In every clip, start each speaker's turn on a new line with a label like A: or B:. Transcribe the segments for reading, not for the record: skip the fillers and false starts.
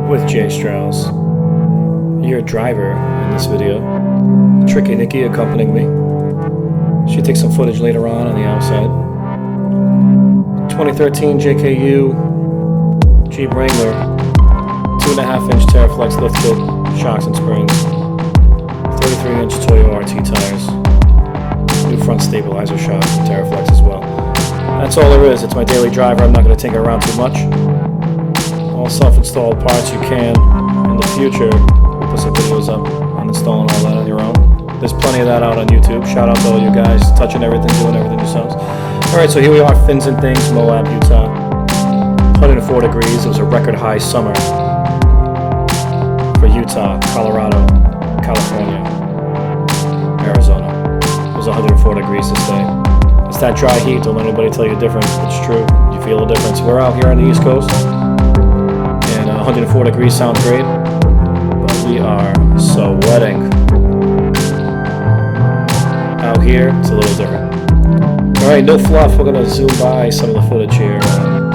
A: with Jay Strauss, your driver in this video. Tricky Nikki accompanying me. She takes some footage later on the outside. 2013 JKU Jeep Wrangler, 2.5-inch Terraflex lift kit, shocks and springs, 33-inch Toyo RT tires, new front stabilizer shocks and Terraflex as well. That's all there is. It's my daily driver. I'm not going to take it around too much. All self-installed parts you can. In the future, we'll put some videos up on installing all that on your own. There's plenty of that out on YouTube. Shout out to all you guys touching everything, doing everything yourselves. Alright, so here we are, Fins and Things, Moab, Utah. 104 degrees. It was a record high summer for Utah, Colorado, California, Arizona. It was 104 degrees this day. It's that dry heat. Don't let anybody tell you different. It's true. You feel the difference. We're out here on the East Coast, and 104 degrees sounds great, but we are sweating. Out here, it's a little different. Alright, no fluff. We're going to zoom by some of the footage here.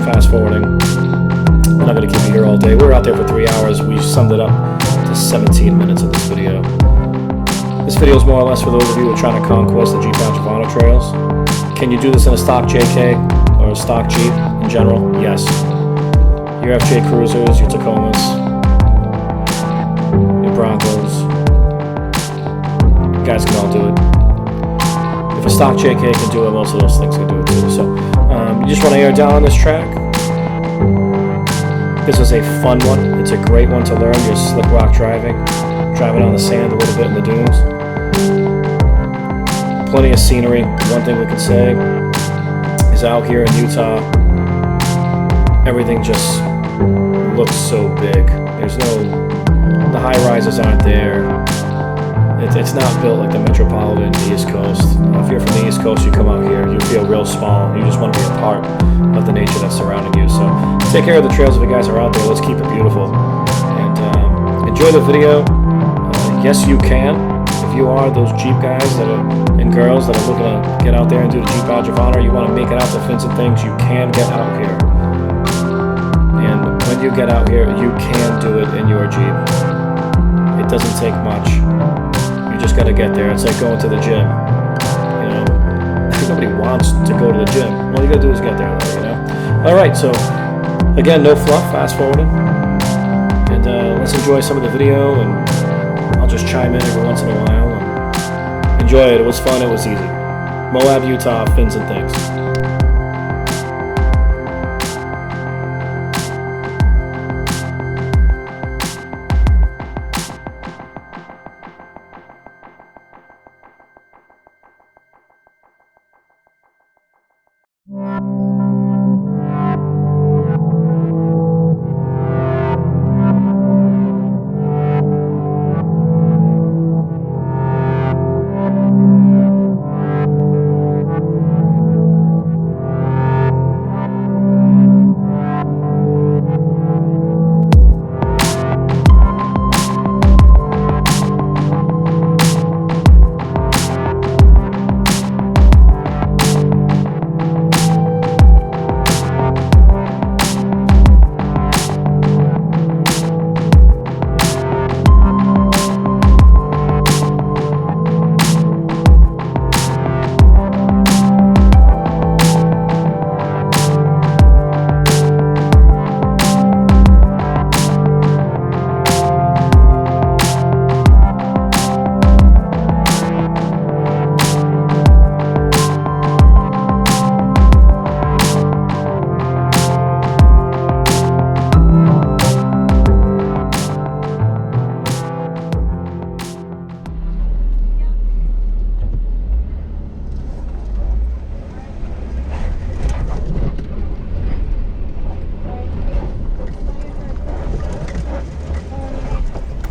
A: Fast forwarding. We're not going to keep you here all day. We were out there for 3 hours. We summed it up to 17 minutes of this video. This video is more or less for those of you who are trying to conquest the Jeep Wrangler trails. Can you do this in a stock JK or a stock Jeep in general? Yes. Your FJ Cruisers, your Tacomas, your Broncos, you guys can all do it. If a stock JK can do it, most of those things can do it too. So you just want to air down on this track. This is a fun one. It's a great one to learn. Just slick rock driving on the sand a little bit in the dunes. Plenty of scenery. One thing we can say is out here in Utah, everything just looks so big. The high rises aren't there. It's not built like the metropolitan the East Coast. If you're from the East Coast, you come out here, you feel real small. You just want to be a part of the nature that's surrounding you. So take care of the trails if you guys are out there. Let's keep it beautiful. And enjoy the video. Yes, you can. If you are those Jeep guys and girls that are looking to get out there and do the Jeep Badge of Honor, you want to make it out to Fins and Things, you can get out here. And when you get out here, you can do it in your Jeep. It doesn't take much. You just got to get there. It's like going to the gym. You know, nobody wants to go to the gym. All you got to do is get there, though, you know. All right, so again, no fluff, fast forwarding. And let's enjoy some of the video, and I'll just chime in every once in a while. And enjoy it. It was fun. It was easy. Moab, Utah, Fins and Things.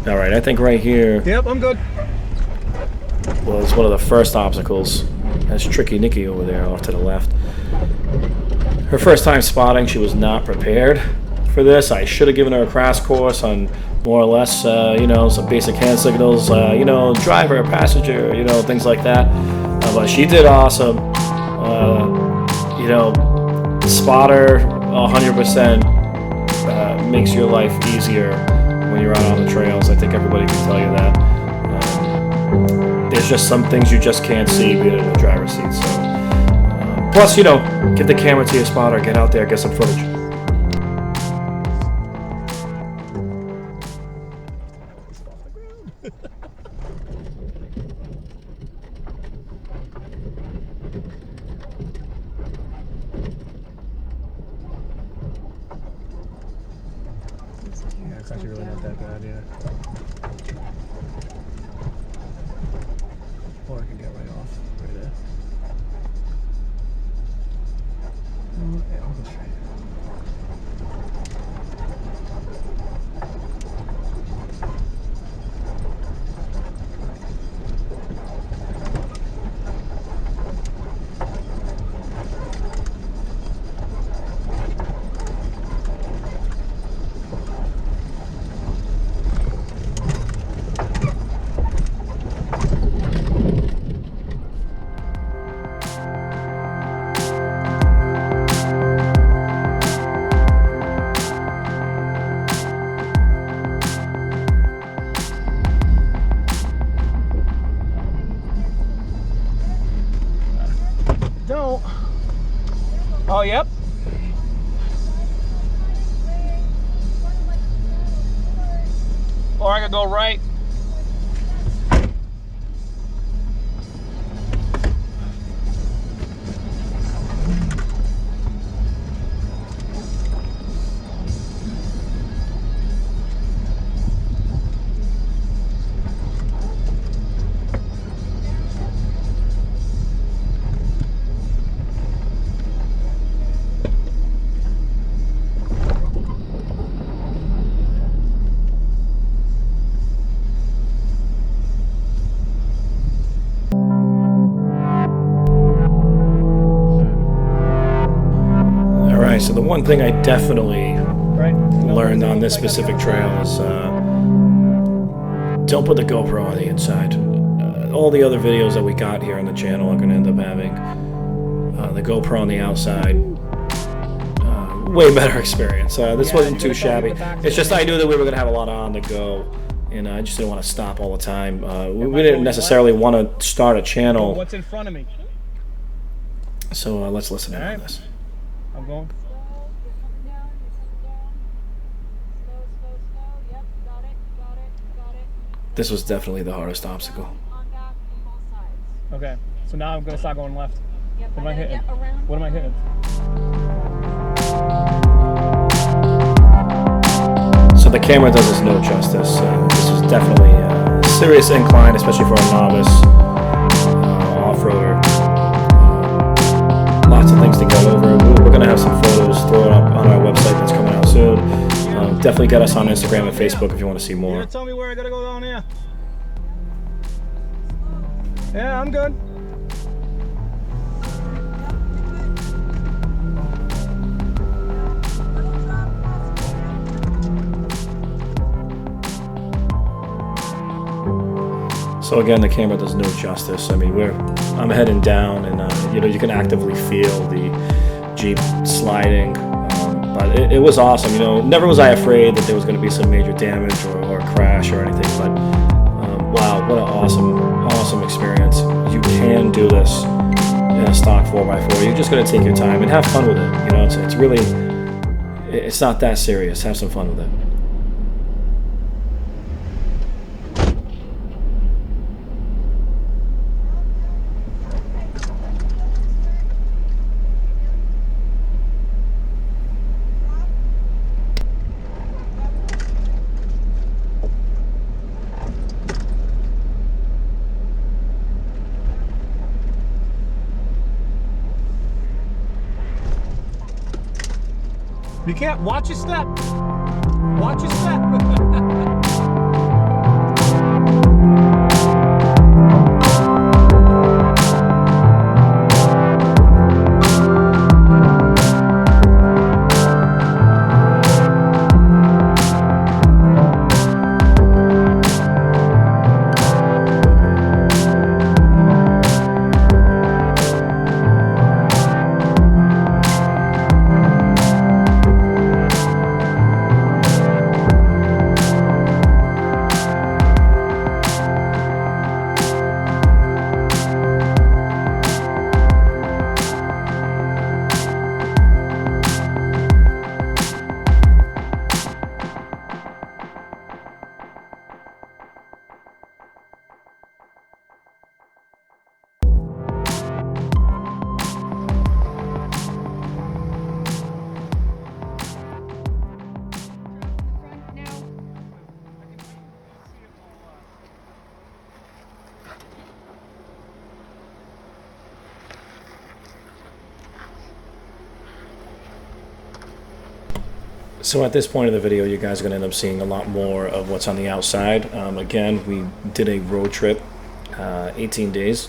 A: All right, I think right here.
B: Yep, I'm good.
A: Was one of the first obstacles. That's Tricky Nikki over there off to the left. Her first time spotting, she was not prepared for this. I should have given her a crash course on more or less, you know, some basic hand signals, you know, driver, passenger, you know, things like that. But she did awesome. You know, spotter 100%. makes your life easier when you're out on the trails. I think everybody can tell you that. There's just some things you just can't see being in the driver's seat. So, plus, you know, get the camera to your spotter, get out there, get some footage.
B: Yeah, it's actually really not that bad, yeah. Or I can get right off right there. Yeah, I'll go straight. Don't. Oh, yep. Or I could go right.
A: So the one thing I definitely learned on this specific trail is don't put the GoPro on the inside. All the other videos that we got here on the channel are going to end up having the GoPro on the outside. Way better experience. This wasn't too shabby. It's just I knew that we were going to have a lot on the go, and I just didn't want to stop all the time. We didn't necessarily want to start a channel.
B: What's in front of me?
A: So let's listen in on this.
B: I'm going.
A: This was definitely the hardest obstacle.
B: Okay, so now I'm gonna start going left. What am I hitting? What am I hitting?
A: So the camera does us no justice. This was definitely a serious incline, especially for a novice off-roader. Lots of things to go over. We're gonna have some photos thrown up on our website that's coming out soon. Definitely get us on Instagram and Facebook if you want to see more.
B: You're gonna tell me where I gotta go down here? Yeah, I'm good.
A: So again, the camera does no justice. I mean, I'm heading down, and you know, you can actively feel the Jeep sliding. But it was awesome. You know, never was I afraid that there was going to be some major damage or crash or anything. But wow, what an awesome experience. You can do this in a stock 4x4. You're just going to take your time and have fun with it. You know, it's really, it's not that serious. Have some fun with it.
B: You can't watch your step. Watch your step.
A: So at this point of the video, you guys are going to end up seeing a lot more of what's on the outside. Again, we did a road trip, 18 days,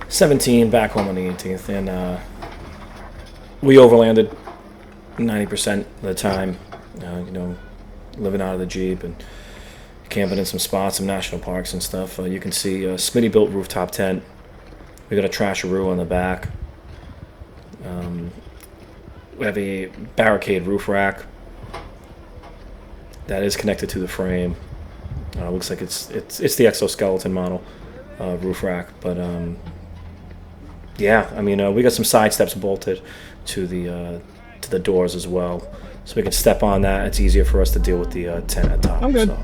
A: 17 back home on the 18th, and we overlanded 90% of the time, you know, living out of the Jeep and camping in some spots, some national parks and stuff. You can see a Smitty built rooftop tent. We got a trasharoo on the back. We have a barricade roof rack that is connected to the frame. Looks like it's the exoskeleton model roof rack, but yeah, I mean we got some side steps bolted to the doors as well, so we can step on that. It's easier for us to deal with the tent at top.
B: I'm good.
A: So.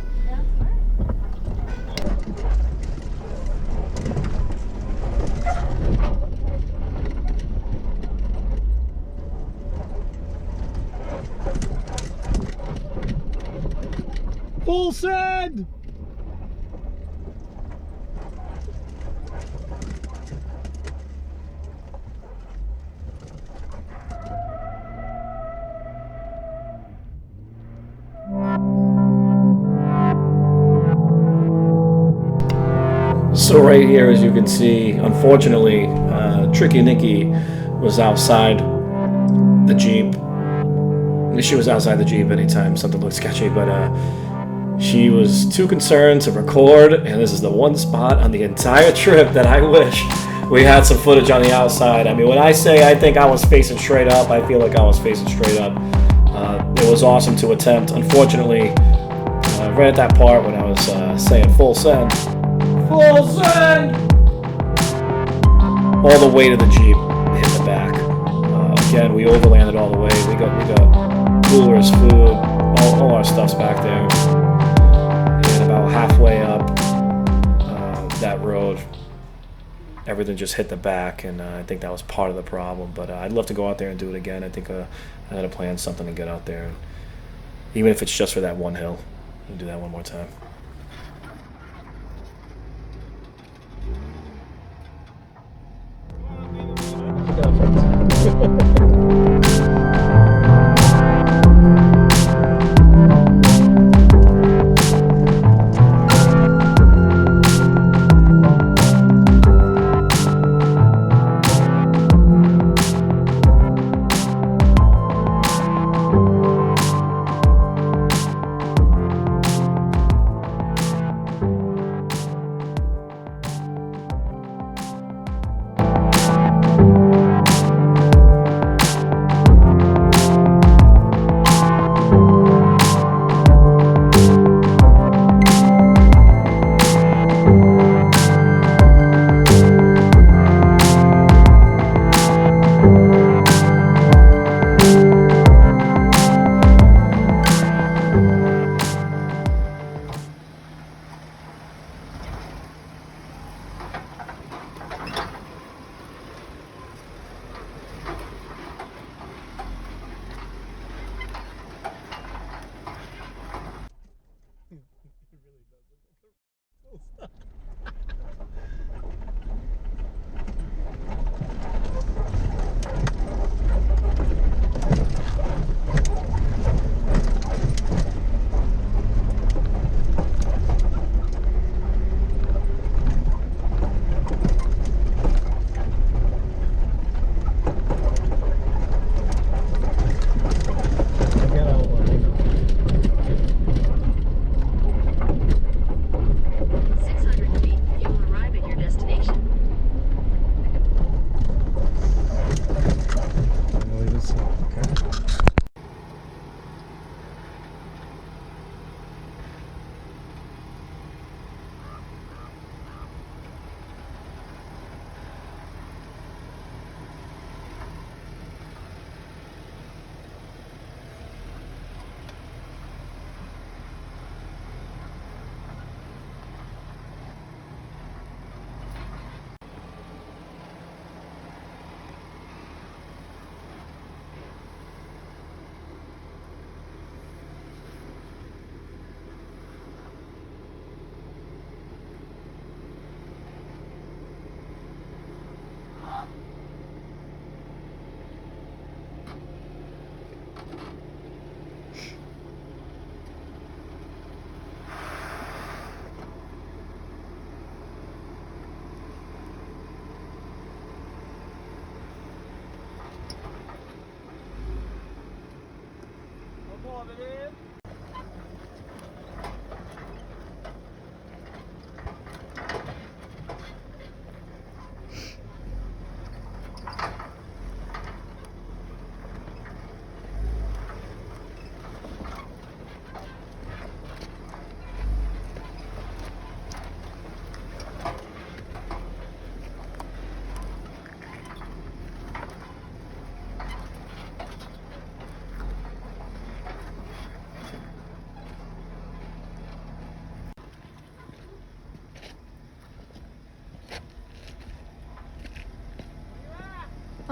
B: Full send!
A: So right here, as you can see, unfortunately, Tricky Nikki was outside the Jeep. She was outside the Jeep anytime something looked sketchy, but she was too concerned to record, and this is the one spot on the entire trip that I wish we had some footage on the outside. I mean, when I say I think I was facing straight up, I feel like I was facing straight up. It was awesome to attempt. Unfortunately, right at that part when I was saying full send, all the weight of the Jeep hit the back. Again, we overlanded all the way. We got coolers, food, all our stuff's back there. And about halfway up that road, everything just hit the back, and I think that was part of the problem. But I'd love to go out there and do it again. I think I had to plan something to get out there, even if it's just for that one hill. We'll do that one more time.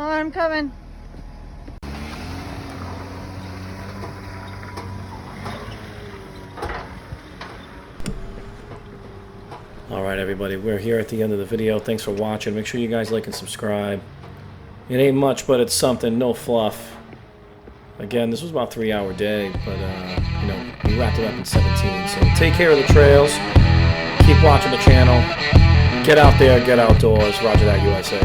C: Oh, I'm coming.
A: Alright everybody, we're here at the end of the video. Thanks for watching. Make sure you guys like and subscribe. It ain't much, but it's something. No fluff. Again, this was about a 3-hour day, but you know, we wrapped it up in 17. So take care of the trails. Keep watching the channel. Get out there, get outdoors. Roger that, USA.